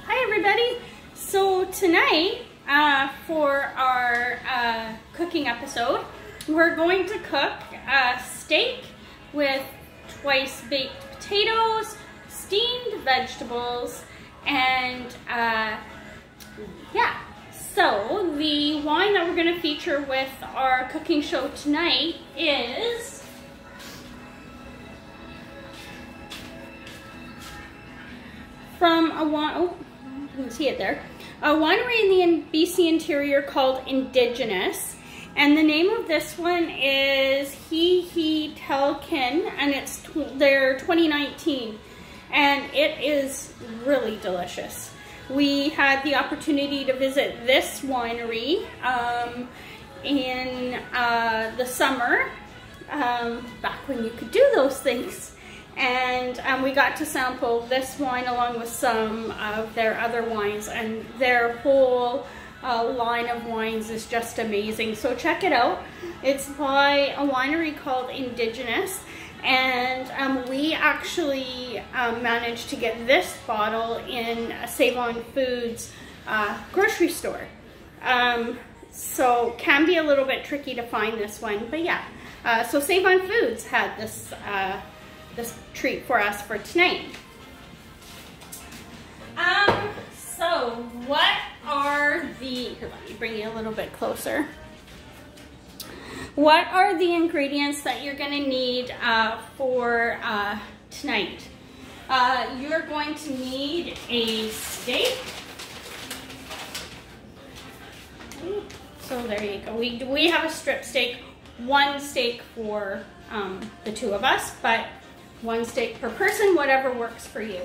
Hi everybody! So tonight, for our cooking episode, we're going to cook a steak with twice baked potatoes, steamed vegetables, and yeah. So the wine that we're going to feature with our cooking show tonight is from a you can see it there. A winery in the BC interior called Indigenous, and the name of this one is He Telkin, and it's their 2019, and it is really delicious. We had the opportunity to visit this winery in the summer, back when you could do those things. And we got to sample this wine along with some of their other wines, and their whole line of wines is just amazing. So check it out. It's by a winery called Indigenous, and we actually managed to get this bottle in a Save On Foods grocery store. So can be a little bit tricky to find this one, but yeah. So Save On Foods had this treat for us for tonight. So what are here, let me bring you a little bit closer. What are the ingredients that you're going to need for tonight? You're going to need a steak. So there you go. We have a strip steak, one steak for the two of us, but one steak per person, whatever works for you.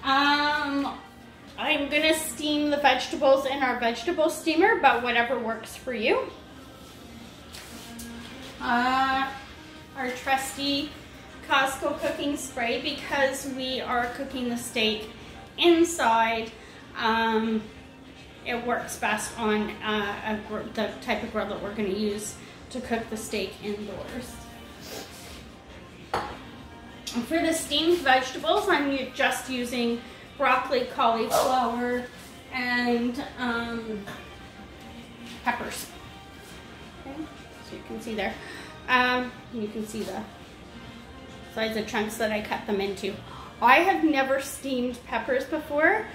I'm gonna steam the vegetables in our vegetable steamer, but whatever works for you. Our trusty Costco cooking spray, because we are cooking the steak inside. It works best on the type of grill that we're going to use to cook the steak indoors. And for the steamed vegetables, I'm just using broccoli, cauliflower, and peppers. Okay, so you can see there. You can see the size of chunks that I cut them into. I have never steamed peppers before.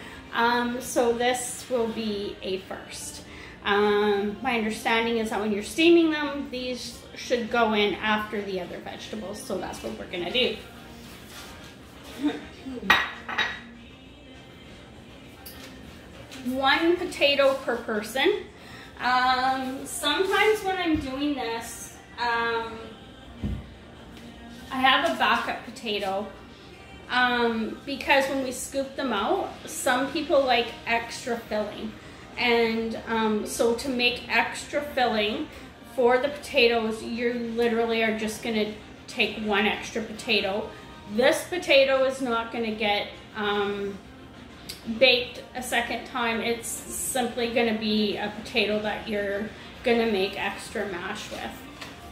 So this will be a first. My understanding is that when you're steaming them, these should go in after the other vegetables, so that's what we're gonna do. One potato per person. Sometimes when I'm doing this, I have a backup potato. Because when we scoop them out, some people like extra filling, and so to make extra filling for the potatoes, you literally are just going to take one extra potato. This potato is not going to get baked a second time. It's simply going to be a potato that you're going to make extra mash with,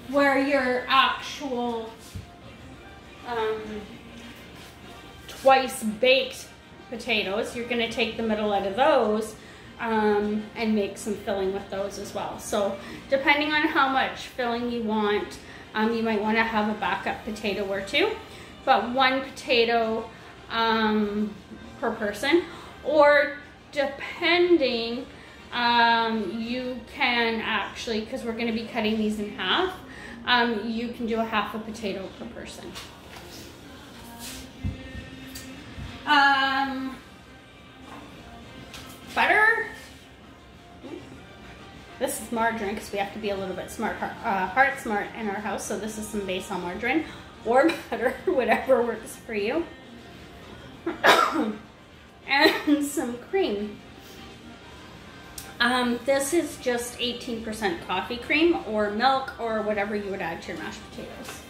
where your actual twice baked potatoes, you're going to take the middle out of those and make some filling with those as well. So depending on how much filling you want, you might want to have a backup potato or two, but one potato per person, or depending, you can actually, because we're going to be cutting these in half, you can do a half a potato per person. Butter. This is margarine, because we have to be a little bit smart, heart smart in our house. So this is some basil margarine or butter, whatever works for you. And some cream. This is just 18% coffee cream or milk or whatever you would add to your mashed potatoes.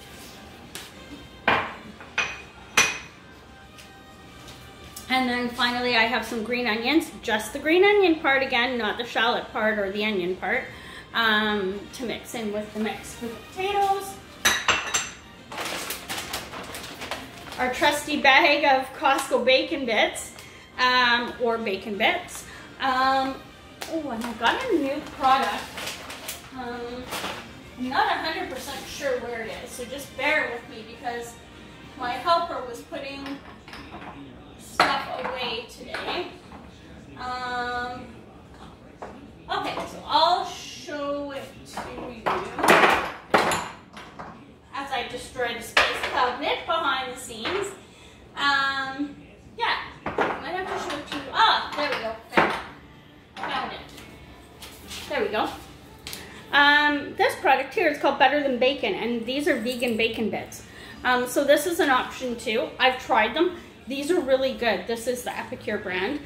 And then finally I have some green onions, just the green onion part again, not the shallot part or the onion part, to mix in with the mix for the potatoes. our trusty bag of Costco bacon bits, or bacon bits. Oh, and I got a new product. I'm not 100% sure where it is, so just bear with me because my helper was putting stuff away today. Okay, so I'll show it to you as I destroy the space cabinet behind the scenes. Yeah, I might have to show it to you. Ah, there we go. Found it. There we go. This product here is called Better Than Bacon, and these are vegan bacon bits. So this is an option too. I've tried them. These are really good. This is the Epicure brand.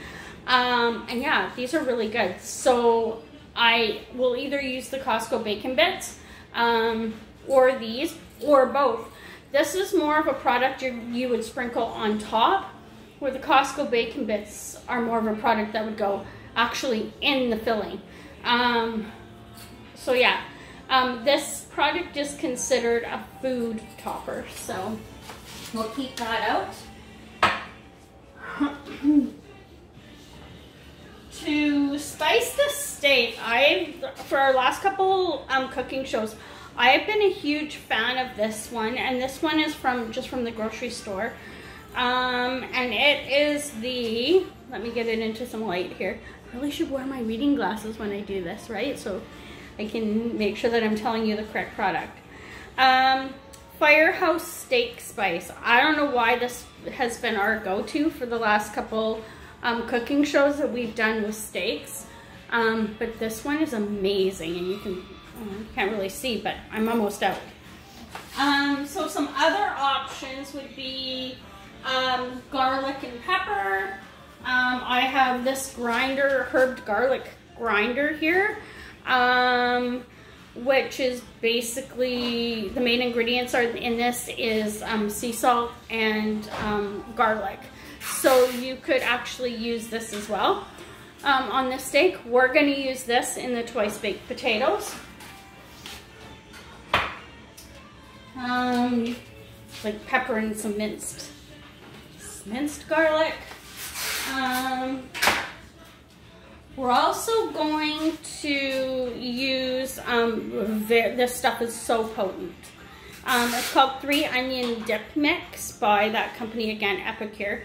And yeah, these are really good. So I will either use the Costco bacon bits, or these, or both. This is more of a product you would sprinkle on top, where the Costco bacon bits are more of a product that would go actually in the filling. So yeah, this product is considered a food topper, so we'll keep that out. To spice the steak, for our last couple cooking shows, I have been a huge fan of this one, and this one is just from the grocery store. And it is the, let me get it into some light here. I really should wear my reading glasses when I do this, right? So I can make sure that I'm telling you the correct product. Firehouse Steak Spice. I don't know why this has been our go-to for the last couple cooking shows that we've done with steaks. But this one is amazing, and you can't really see, but I'm almost out. So some other options would be garlic and pepper. I have this herbed garlic grinder here, which is basically, the main ingredients in this is sea salt and garlic. So you could actually use this as well. On this steak, we're going to use this in the twice baked potatoes. Like pepper and some minced garlic. We're also going to use, this stuff is so potent. It's called 3 Onion Dip Mix by that company again, Epicure.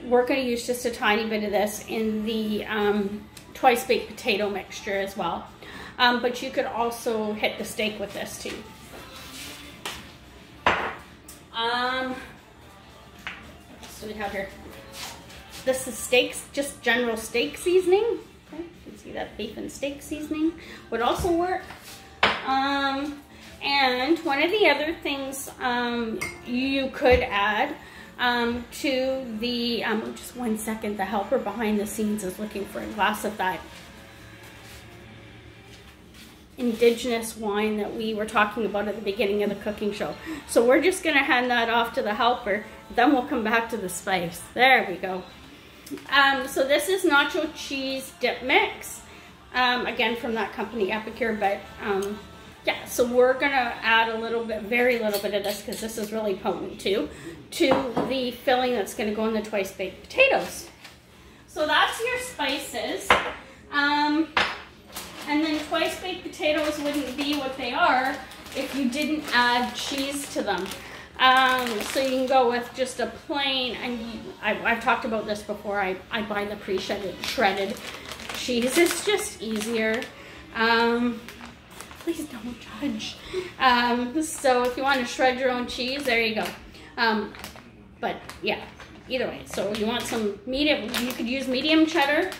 We're going to use just a tiny bit of this in the twice baked potato mixture as well. But you could also hit the steak with this too. What do we have here? This is steaks, just general steak seasoning. Okay, you can see that beef and steak seasoning would also work. And one of the other things you could add to the, just 1 second, the helper behind the scenes is looking for a glass of that indigenous wine that we were talking about at the beginning of the cooking show. So we're just going to hand that off to the helper, then we'll come back to the spice. There we go. So this is nacho cheese dip mix, again from that company Epicure, but yeah, so we're going to add a little bit, very little bit of this, because this is really potent too, to the filling that's going to go in the twice baked potatoes. So that's your spices. And then twice baked potatoes wouldn't be what they are if you didn't add cheese to them. So you can go with just a plain, and I've talked about this before, I buy the pre-shredded cheese. It's just easier. Please don't judge. So if you want to shred your own cheese, there you go. But yeah, either way. So you want some medium, you could use medium cheddar.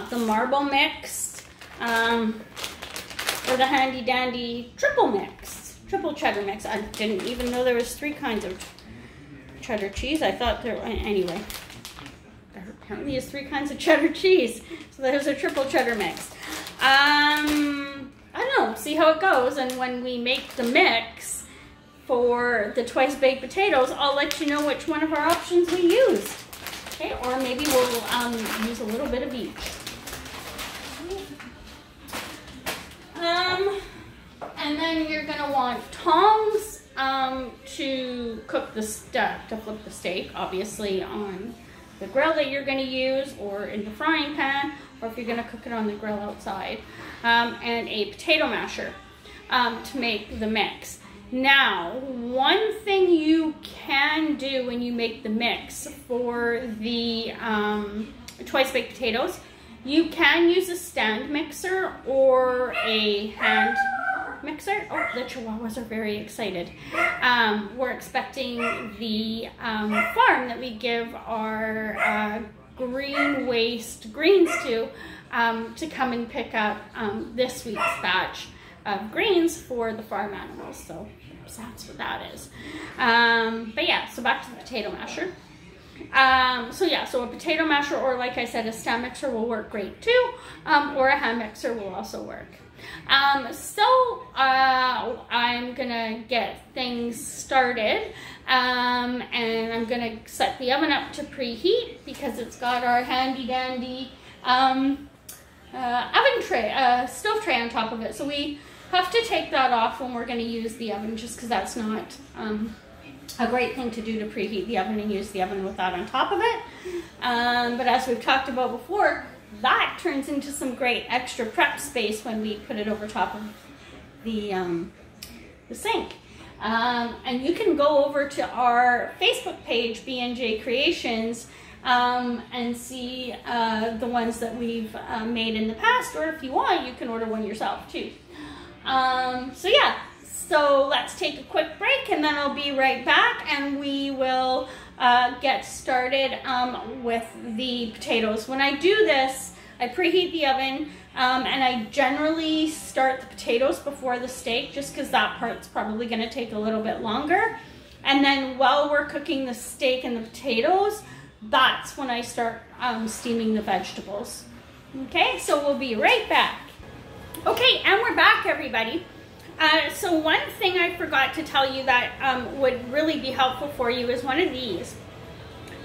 The marble mix, or the handy dandy triple cheddar mix. I didn't even know there was 3 kinds of cheddar cheese. I thought there, anyway, there apparently is 3 kinds of cheddar cheese. So there's a triple cheddar mix. I don't know, see how it goes, and when we make the mix for the twice baked potatoes, I'll let you know which one of our options we used. Okay, or maybe we'll use a little bit of each. And then you're gonna want tongs to cook the to flip the steak, obviously on the grill that you're going to use, or in the frying pan, or if you're going to cook it on the grill outside, and a potato masher to make the mix. Now, one thing you can do when you make the mix for the twice baked potatoes, you can use a stand mixer or a hand mixer. Oh, the Chihuahuas are very excited. We're expecting the farm that we give our green waste greens to come and pick up this week's batch of greens for the farm animals. So that's what that is. But yeah, so back to the potato masher. So a potato masher, or like I said, a stand mixer will work great too, or a hand mixer will also work. I'm gonna get things started, and I'm gonna set the oven up to preheat because it's got our handy dandy oven tray, stove tray on top of it. So we have to take that off when we're gonna use the oven, just because that's not a great thing to do, to preheat the oven and use the oven with that on top of it. But as we've talked about before, that turns into some great extra prep space when we put it over top of the sink. And you can go over to our Facebook page, B&J Creations, and see the ones that we've made in the past, or if you want, you can order one yourself too. So let's take a quick break, and then I'll be right back, and we will get started with the potatoes. When I do this, I preheat the oven, and I generally start the potatoes before the steak, just because that part's probably going to take a little bit longer. And then while we're cooking the steak and the potatoes, that's when I start steaming the vegetables. Okay, so we'll be right back. Okay, and we're back, everybody. So one thing I forgot to tell you that would really be helpful for you is one of these.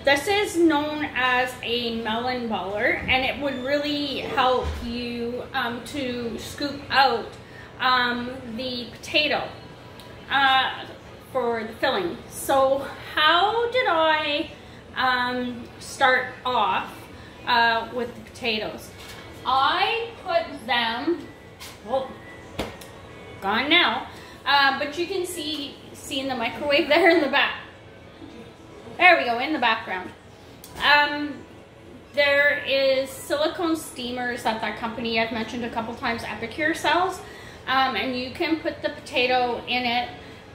This is known as a melon baller, and it would really help you to scoop out the potato for the filling. So how did I start off with the potatoes? I put them, well, gone now, but you can see in the microwave there in the back. There we go, in the background. There is silicone steamers that company I've mentioned a couple times, Epicure, sells, and you can put the potato in it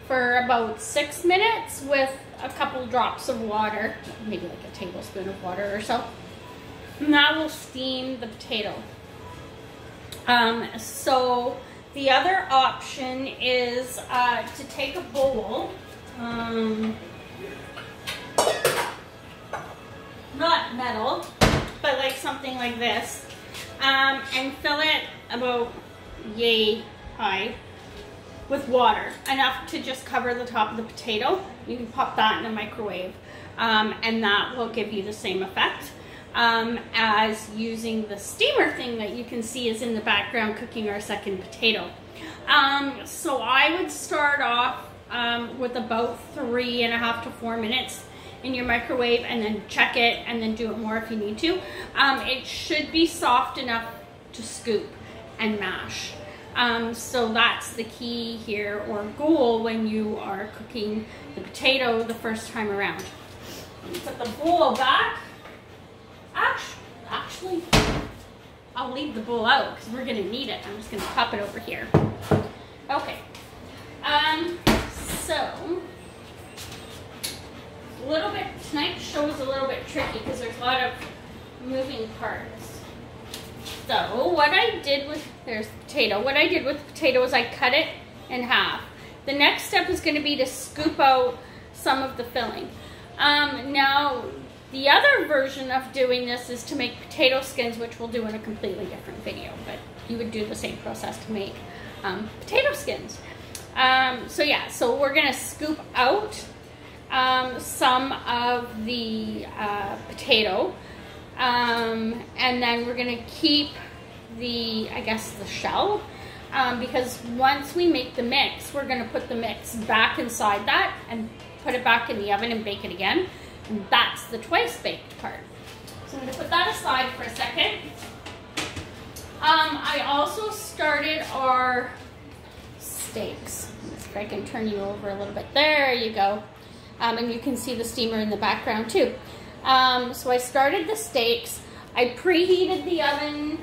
for about 6 minutes with a couple drops of water, maybe like a tablespoon of water or so, and that will steam the potato. So the other option is to take a bowl, not metal, but like something like this, and fill it about yay high with water, enough to just cover the top of the potato. You can pop that in the microwave, and that will give you the same effect as using the steamer thing that you can see is in the background cooking our second potato. So I would start off with about 3.5 to 4 minutes in your microwave, and then check it, and then do it more if you need to. It should be soft enough to scoop and mash. So that's the key here, or goal, when you are cooking the potato the first time around. Put the bowl back. Actually, I'll leave the bowl out because we're going to need it. I'm just going to pop it over here. Okay. So a little bit, tonight's show is a little bit tricky because there's a lot of moving parts. So what I did with, there's the potato. What I did with the potato is I cut it in half. The next step is going to be to scoop out some of the filling. Now, the other version of doing this is to make potato skins, which we'll do in a completely different video, but you would do the same process to make potato skins. So we're going to scoop out some of the potato, and then we're going to keep the, I guess, the shell, because once we make the mix, we're gonna put the mix back inside that and put it back in the oven and bake it again. And that's the twice baked part. So I'm gonna put that aside for a second. I also started our steaks. If I can turn you over a little bit. There you go. And you can see the steamer in the background too. So I started the steaks. I preheated the oven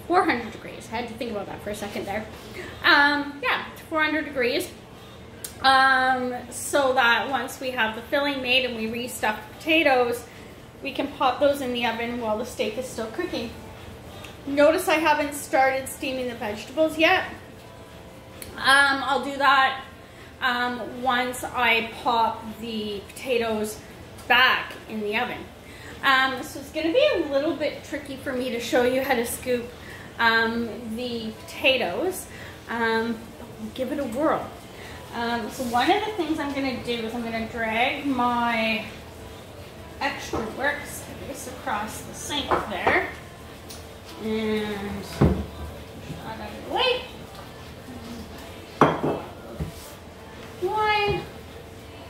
400 degrees. I had to think about that for a second there. Yeah, 400 degrees. So that once we have the filling made and we restuff the potatoes, we can pop those in the oven while the steak is still cooking. Notice I haven't started steaming the vegetables yet. I'll do that once I pop the potatoes back in the oven. So it's going to be a little bit tricky for me to show you how to scoop the potatoes. We'll give it a whirl. So one of the things I'm going to do is I'm going to drag my extra workspace across the sink there. And that out of the way. Wine.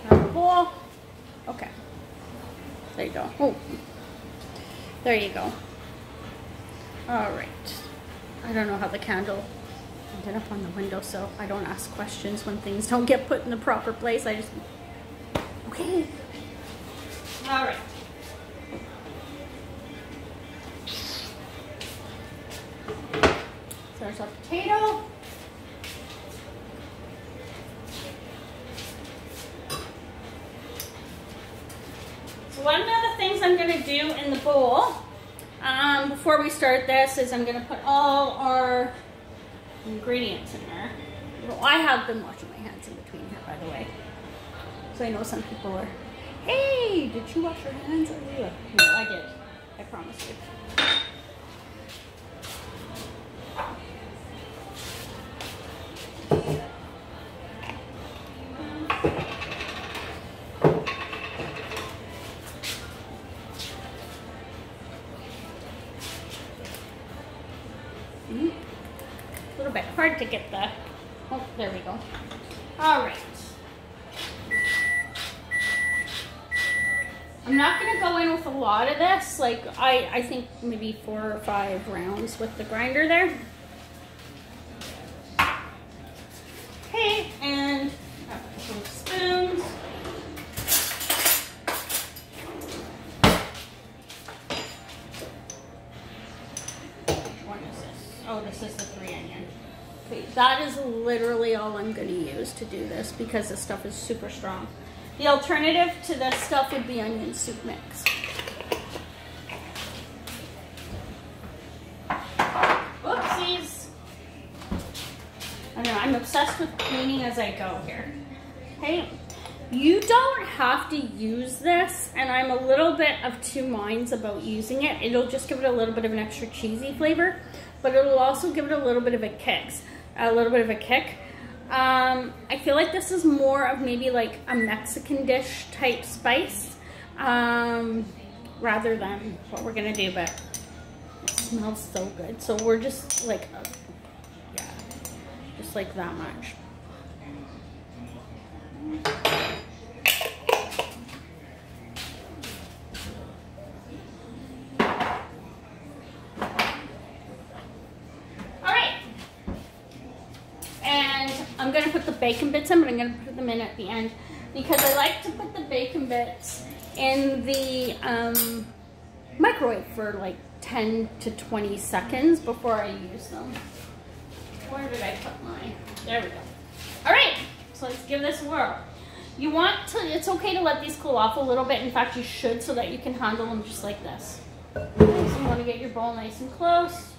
Another bowl. Okay. There you go. Oh. There you go. Alright. I don't know how the candle ended up on the windowsill. I don't ask questions when things don't get put in the proper place. I just... Okay. Alright. So there's our potato. So one of the things I'm going to do in the bowl before we start this is I'm going to put all our ingredients in there. Well, I have been washing my hands in between here, by the way. So I know some people are, hey, did you wash your hands? No, I did. I promise you. A little bit hard to get the, oh, there we go. All right. I'm not going to go in with a lot of this. Like, I think maybe 4 or 5 rounds with the grinder there. Okay, and some spoons. Which one is this? Oh, this is the 3 onion. Okay, that is literally all I'm going to use to do this because this stuff is super strong. The alternative to this stuff would be onion soup mix. Oopsies. I know, I'm obsessed with cleaning as I go here. Okay, you don't have to use this, and I'm a little bit of 2 minds about using it. It'll just give it a little bit of an extra cheesy flavor, but it'll also give it a little bit of a kick. I feel like this is more of maybe like a Mexican dish type spice rather than what we're gonna do, but it smells so good. So we're just like, yeah, just like that much. I'm going to put the bacon bits in, but I'm going to put them in at the end because I like to put the bacon bits in the microwave for like 10 to 20 seconds before I use them. Where did I put mine? There we go. All right, so let's give this a whirl. You want to, it's okay to let these cool off a little bit. In fact, you should, so that you can handle them just like this. So you want to get your bowl nice and close.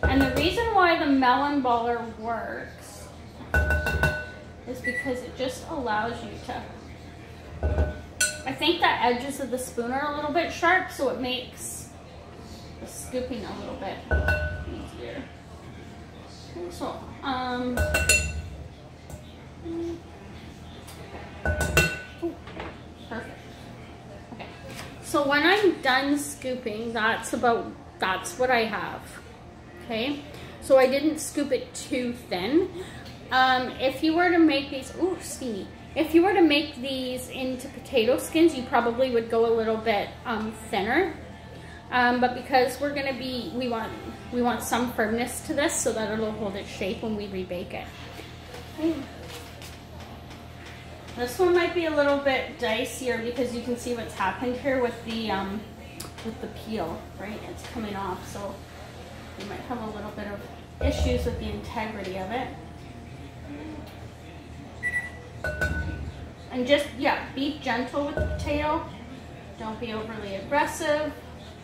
And the reason why the melon baller works is because it just allows you to, I think the edges of the spoon are a little bit sharp, so it makes the scooping a little bit easier. So, ooh, perfect. Okay, So when I'm done scooping, that's what I have. Okay, so I didn't scoop it too thin. If you were to make these, ooh, steamy. If you were to make these into potato skins, you probably would go a little bit thinner. But because we're gonna be, we want some firmness to this so that it'll hold its shape when we rebake it. Okay. This one might be a little bit dicier because you can see what's happened here with the peel, right? It's coming off, so you might have a little bit of issues with the integrity of it. And just, yeah, be gentle with the potato. Don't be overly aggressive,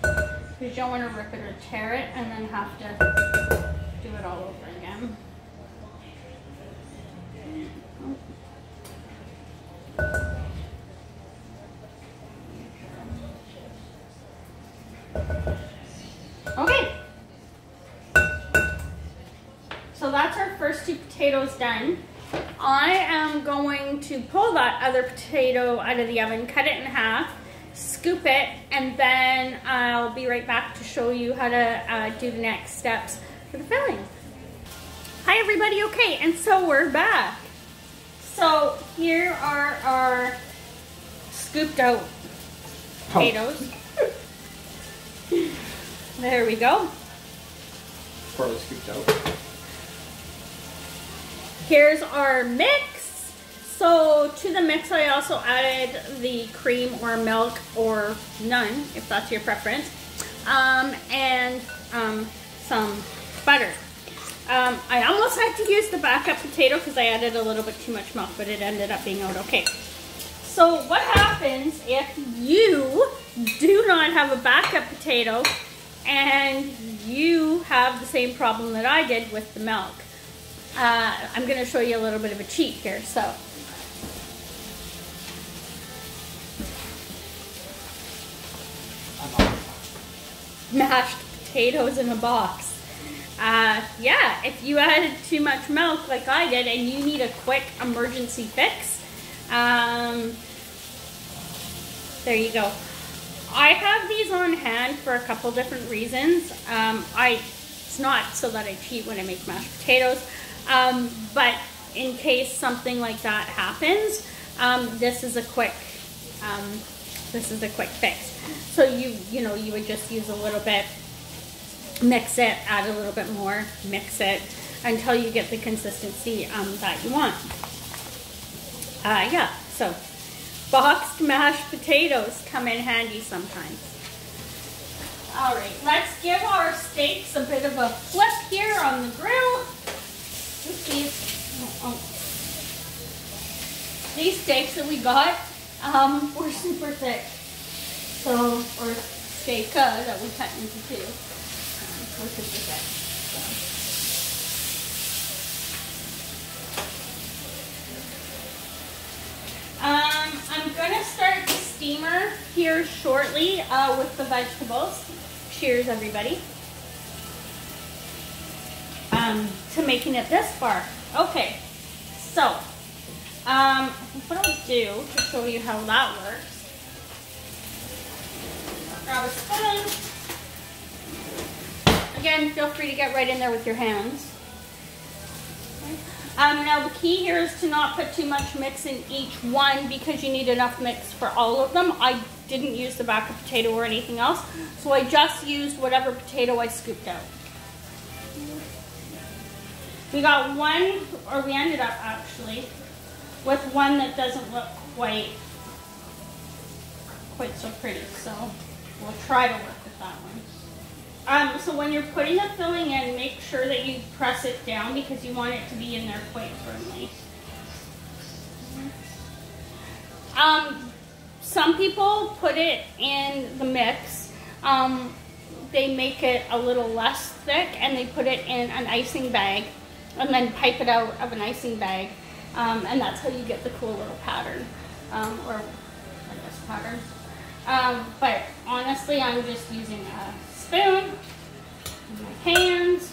because you don't want to rip it or tear it and then have to do it all over again. Okay, so that's our first 2 potatoes done. I am going to pull that other potato out of the oven, cut it in half, scoop it, and then I'll be right back to show you how to do the next steps for the filling. Hi everybody, okay, and so we're back. So here are our scooped out potatoes. There we go. Partly scooped out. Here's our mix. So to the mix I also added the cream or milk or none, if that's your preference, and some butter. I almost had to use the backup potato because I added a little bit too much milk, but it ended up being out okay. So what happens if you do not have a backup potato and you have the same problem that I did with the milk? I'm going to show you a little bit of a cheat here. So mashed potatoes in a box. Yeah, if you added too much milk like I did and you need a quick emergency fix, there you go. I have these on hand for a couple different reasons. It's not so that I cheat when I make mashed potatoes, but in case something like that happens, this is a quick fix. So you would just use a little bit, mix it, add a little bit more, mix it until you get the consistency that you want. Yeah, so boxed mashed potatoes come in handy sometimes. All right, let's give our steaks a bit of a flip here on the grill. These steaks that we got were super thick. So, or steak that we cut into 2. Were super thick. I'm gonna start the steamer here shortly with the vegetables. Cheers, everybody. To making it this far. Okay, so what I'll do to show you how that works. Grab a spoon. Again, feel free to get right in there with your hands. Now the key here is to not put too much mix in each one because you need enough mix for all of them. I didn't use the backup potato or anything else, so I just used whatever potato I scooped out. We got one, or we ended up actually with one that doesn't look quite so pretty, so we'll try to work with that one. So when you're putting the filling in, make sure that you press it down because you want it to be in there quite firmly. Some people put it in the mix. They make it a little less thick and they put it in an icing bag and then pipe it out of an icing bag. And that's how you get the cool little pattern, or I guess pattern. But honestly, I'm just using a spoon in my hands.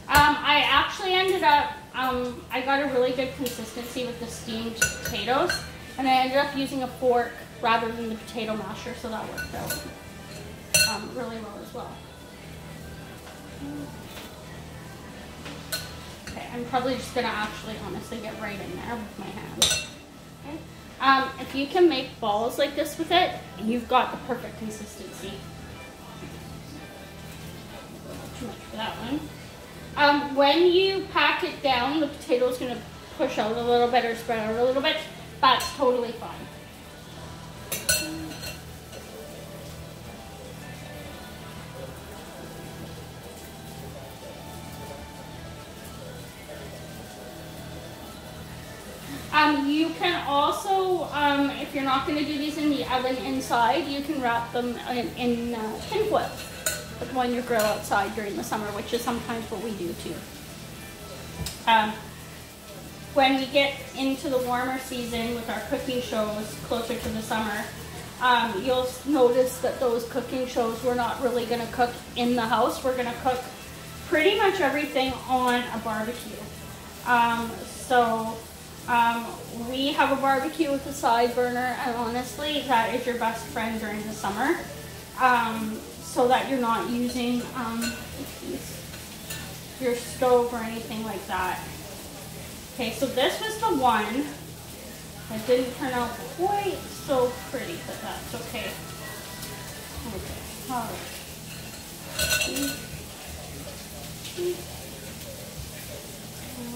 I actually ended up, I got a really good consistency with the steamed potatoes, and I ended up using a fork rather than the potato masher, so that worked out really well as well. Okay, I'm probably just gonna actually honestly get right in there with my hands. Okay. If you can make balls like this with it, you've got the perfect consistency. Too much for that one. When you pack it down, the potato's gonna push out a little bit or spread out a little bit. That's totally fine. You can also, if you're not going to do these in the oven inside, you can wrap them in tin foil when you grill outside during the summer, which is sometimes what we do too. When we get into the warmer season with our cooking shows closer to the summer, you'll notice that those cooking shows, we're not really going to cook in the house. We're going to cook pretty much everything on a barbecue. We have a barbecue with a side burner, and honestly, that is your best friend during the summer, so that you're not using your stove or anything like that. Okay, so this was the one that didn't turn out quite so pretty, but that's okay. Okay, all right.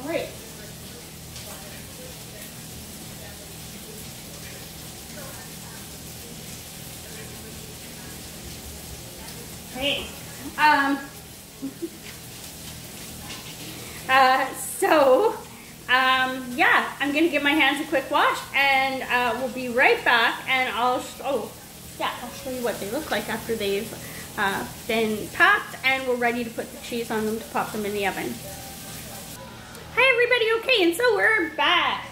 All right. Okay. Yeah, I'm gonna give my hands a quick wash, and we'll be right back, and I'll show you what they look like after they've been packed, and we're ready to put the cheese on them to pop them in the oven. Hi everybody, okay, and so we're back.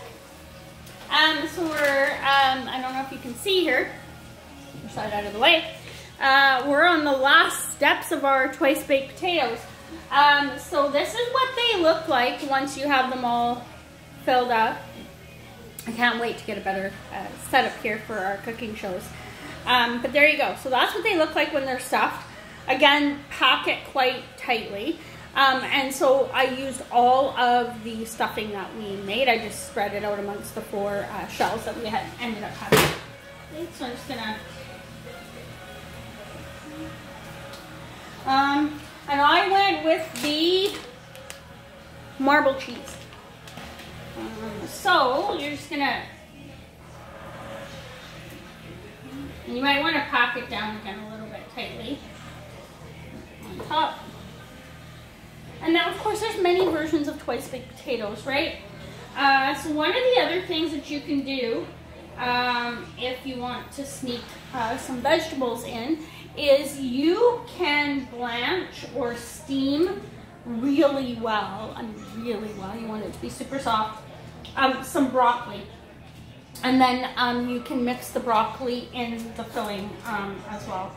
I don't know if you can see here, slide out of the way. We're on the last steps of our twice baked potatoes. So this is what they look like once you have them all filled up. I can't wait to get a better setup here for our cooking shows. But there you go. So that's what they look like when they're stuffed. Again, pack it quite tightly. And so I used all of the stuffing that we made. I just spread it out amongst the 4 shells that we had ended up having. Okay, so I'm just gonna... and I went with the marble cheese. So you're just gonna, and you might want to pack it down again a little bit tightly on top. And now, of course, there's many versions of twice baked potatoes, right? So one of the other things that you can do, if you want to sneak some vegetables in, is you can blanch or steam really well. I mean, really well. You want it to be super soft. Some broccoli. And then you can mix the broccoli in the filling as well.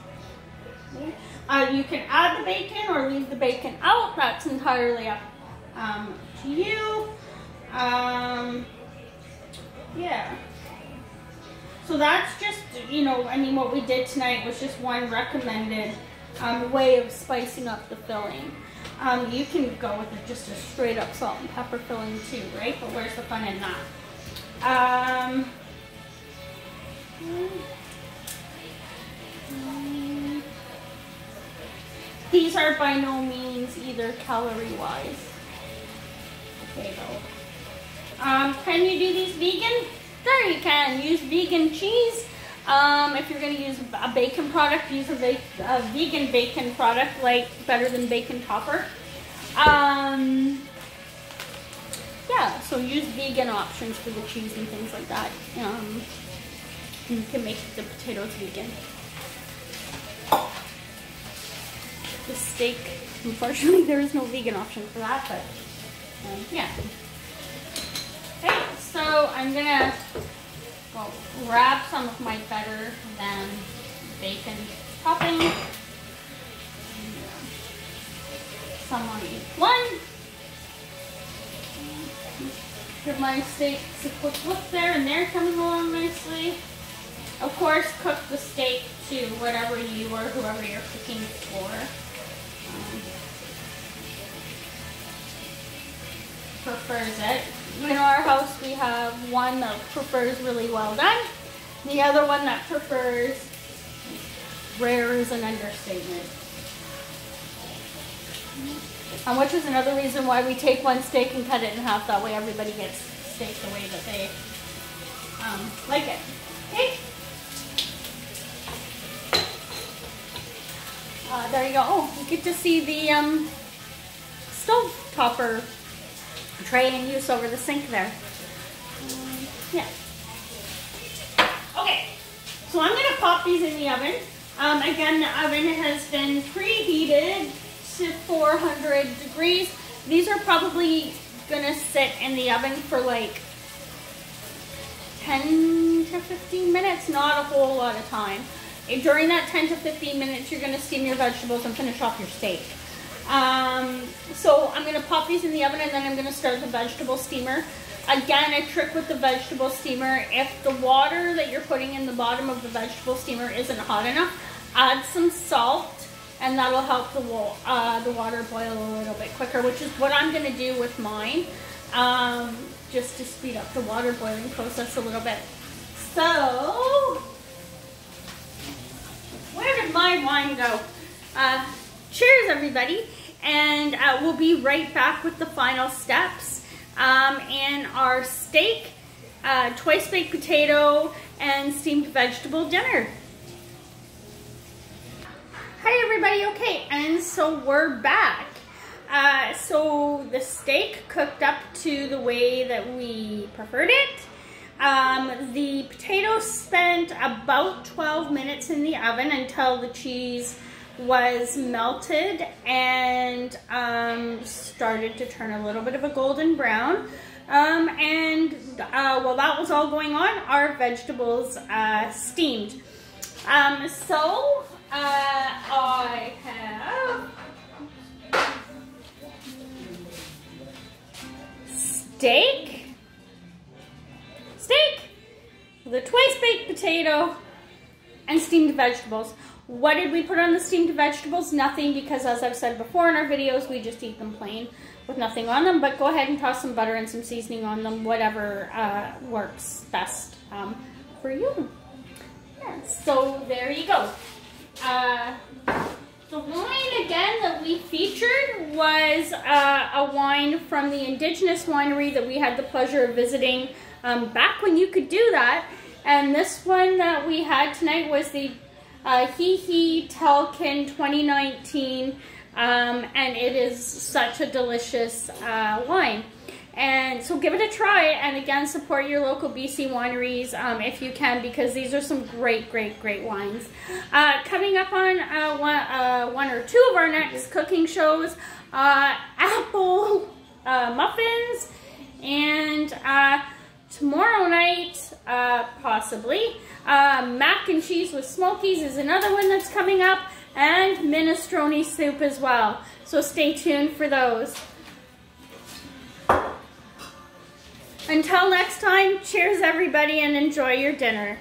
You can add the bacon or leave the bacon out. That's entirely up to you. Yeah. So that's just, you know, I mean, what we did tonight was just one recommended way of spicing up the filling. You can go with just a straight up salt and pepper filling too, right? But where's the fun in that? These are by no means either calorie-wise. Okay, though. Can you do these vegan? Sure, you can. Use vegan cheese. If you're going to use a bacon product, use a vegan bacon product, like Better Than Bacon Topper. Yeah, so use vegan options for the cheese and things like that. You can make the potatoes vegan. The steak, unfortunately, there is no vegan option for that, but yeah. Okay, so I'm gonna grab some of my Better Than Bacon topping. Some on each one. Give my steaks a quick look there, and they're coming along nicely. Of course, cook the steak to whatever you or whoever you're cooking for. Prefers it. In our house, we have one that prefers really well done. The other one that prefers rare is an understatement. And which is another reason why we take one steak and cut it in half. That way everybody gets steak the way that they like it. Okay. There you go. Oh, you get to see the stove topper tray in use over the sink there. Yeah. Okay, so I'm going to pop these in the oven. Again, the oven has been preheated to 400 degrees. These are probably going to sit in the oven for like 10 to 15 minutes, not a whole lot of time. During that 10 to 15 minutes, you're going to steam your vegetables and finish off your steak. So I'm going to pop these in the oven and then I'm going to start the vegetable steamer. Again, a trick with the vegetable steamer, if the water that you're putting in the bottom of the vegetable steamer isn't hot enough, add some salt and that'll help the water boil a little bit quicker, which is what I'm going to do with mine, just to speed up the water boiling process a little bit. So, where did my wine go? Cheers, everybody, and we'll be right back with the final steps in our steak, twice baked potato, and steamed vegetable dinner. Hi, everybody. Okay, and so we're back. So the steak cooked up to the way that we preferred it. The potatoes spent about 12 minutes in the oven until the cheese was melted and started to turn a little bit of a golden brown. While that was all going on, our vegetables steamed. So I have steak, the twice baked potato, and steamed vegetables. What did we put on the steamed vegetables? Nothing, because as I've said before in our videos, we just eat them plain with nothing on them. But go ahead and toss some butter and some seasoning on them, whatever works best for you. Yeah, so there you go. The wine again that we featured was a wine from the Indigenous winery that we had the pleasure of visiting back when you could do that. And this one that we had tonight was the Hee Telkin 2019, and it is such a delicious wine. And so give it a try, and again, support your local BC wineries if you can, because these are some great wines. Coming up on one or two of our next cooking shows, apple muffins, and tomorrow night, possibly, mac and cheese with smokies is another one that's coming up, and minestrone soup as well. So stay tuned for those. Until next time, cheers everybody and enjoy your dinner.